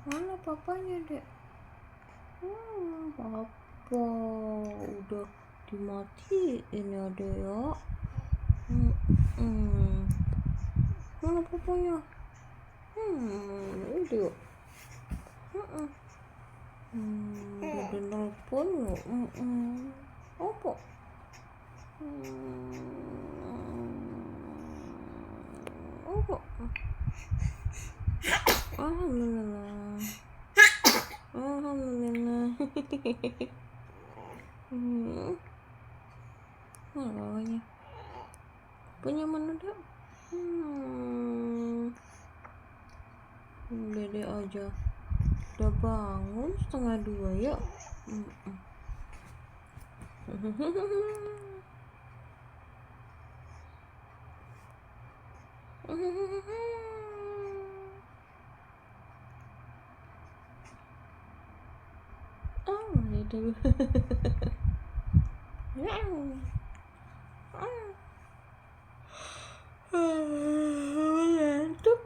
Mana papanya, Dek? Papa udah dimatiin ya, Dek ya. Mana papanya? Udah. Udah nelpon ya. Apa? Apa? Alhamdulillah. Alhamdulillah. Mana bawahnya? Punya mana, Dek? Dede aja udah bangun 1:30 ya. Dede ngantuk.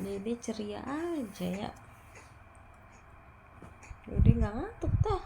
Dede ceria aja ya. Dede nggak ngantuk tah.